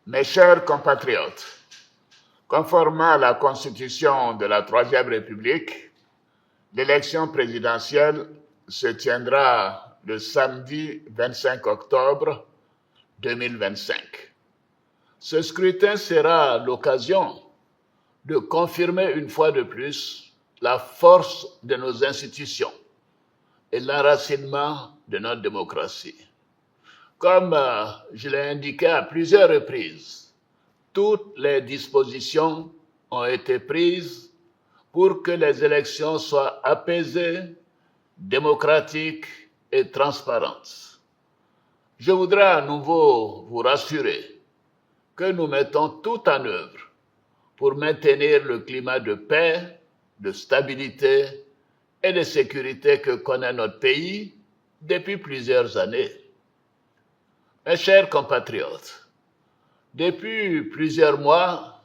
Mes chers compatriotes, conformément à la Constitution de la Troisième République, l'élection présidentielle se tiendra le samedi 25 octobre 2025. Ce scrutin sera l'occasion de confirmer une fois de plus la force de nos institutions et l'enracinement de notre démocratie. Comme je l'ai indiqué à plusieurs reprises, toutes les dispositions ont été prises pour que les élections soient apaisées, démocratiques et transparentes. Je voudrais à nouveau vous rassurer que nous mettons tout en œuvre pour maintenir le climat de paix, de stabilité et de sécurité que connaît notre pays depuis plusieurs années. Mes chers compatriotes, depuis plusieurs mois,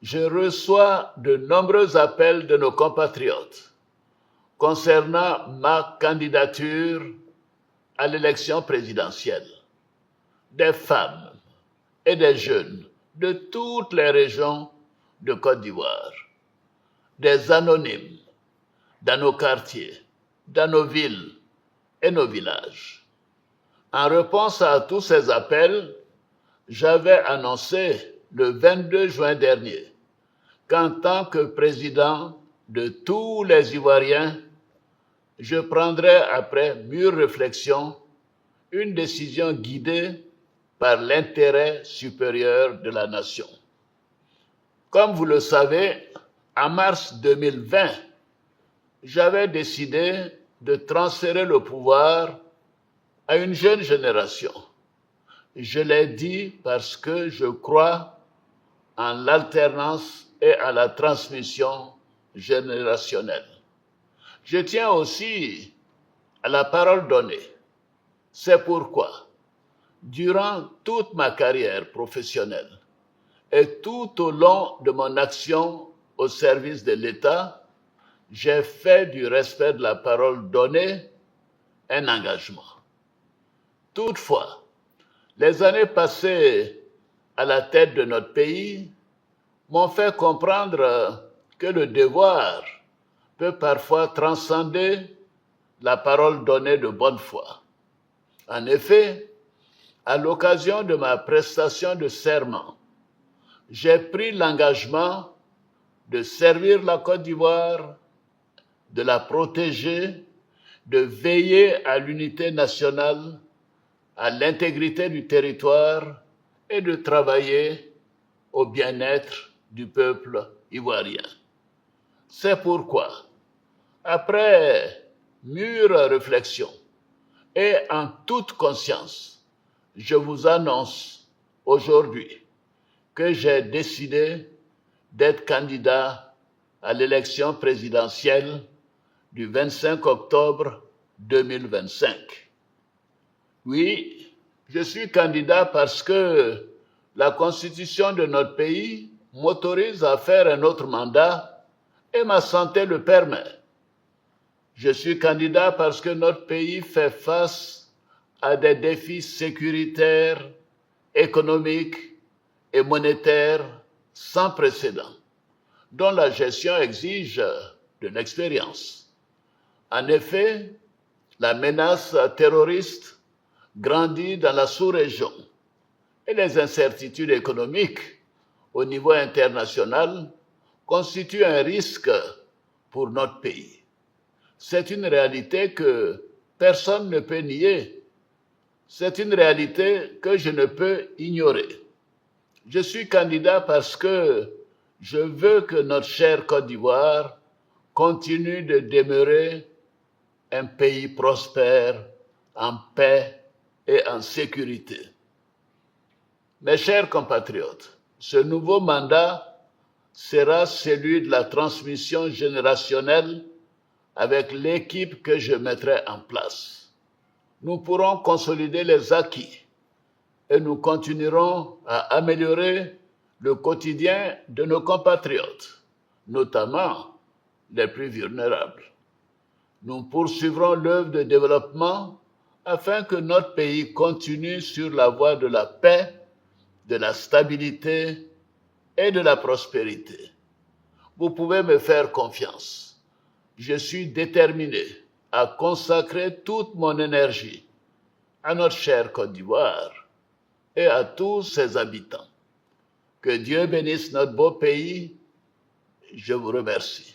je reçois de nombreux appels de nos compatriotes concernant ma candidature à l'élection présidentielle. Des femmes et des jeunes de toutes les régions de Côte d'Ivoire, des anonymes dans nos quartiers, dans nos villes et nos villages. En réponse à tous ces appels, j'avais annoncé le 22 juin dernier qu'en tant que président de tous les Ivoiriens, je prendrais après mûre réflexion une décision guidée par l'intérêt supérieur de la nation. Comme vous le savez, en mars 2020, j'avais décidé de transférer le pouvoir à une jeune génération. Je l'ai dit parce que je crois en l'alternance et à la transmission générationnelle. Je tiens aussi à la parole donnée. C'est pourquoi, durant toute ma carrière professionnelle et tout au long de mon action au service de l'État, j'ai fait du respect de la parole donnée un engagement. Toutefois, les années passées à la tête de notre pays m'ont fait comprendre que le devoir peut parfois transcender la parole donnée de bonne foi. En effet, à l'occasion de ma prestation de serment, j'ai pris l'engagement de servir la Côte d'Ivoire, de la protéger, de veiller à l'unité nationale, à l'intégrité du territoire et de travailler au bien-être du peuple ivoirien. C'est pourquoi, après mûre réflexion et en toute conscience, je vous annonce aujourd'hui que j'ai décidé d'être candidat à l'élection présidentielle du 25 octobre 2025. Oui, je suis candidat parce que la Constitution de notre pays m'autorise à faire un autre mandat et ma santé le permet. Je suis candidat parce que notre pays fait face à des défis sécuritaires, économiques et monétaires sans précédent, dont la gestion exige de l'expérience. En effet, la menace terroriste grandit dans la sous-région et les incertitudes économiques au niveau international constituent un risque pour notre pays. C'est une réalité que personne ne peut nier. C'est une réalité que je ne peux ignorer. Je suis candidat parce que je veux que notre chère Côte d'Ivoire continue de demeurer un pays prospère, en paix et en sécurité. Mes chers compatriotes, ce nouveau mandat sera celui de la transmission générationnelle avec l'équipe que je mettrai en place. Nous pourrons consolider les acquis et nous continuerons à améliorer le quotidien de nos compatriotes, notamment les plus vulnérables. Nous poursuivrons l'œuvre de développement afin que notre pays continue sur la voie de la paix, de la stabilité et de la prospérité. Vous pouvez me faire confiance. Je suis déterminé à consacrer toute mon énergie à notre chère Côte d'Ivoire et à tous ses habitants. Que Dieu bénisse notre beau pays. Je vous remercie.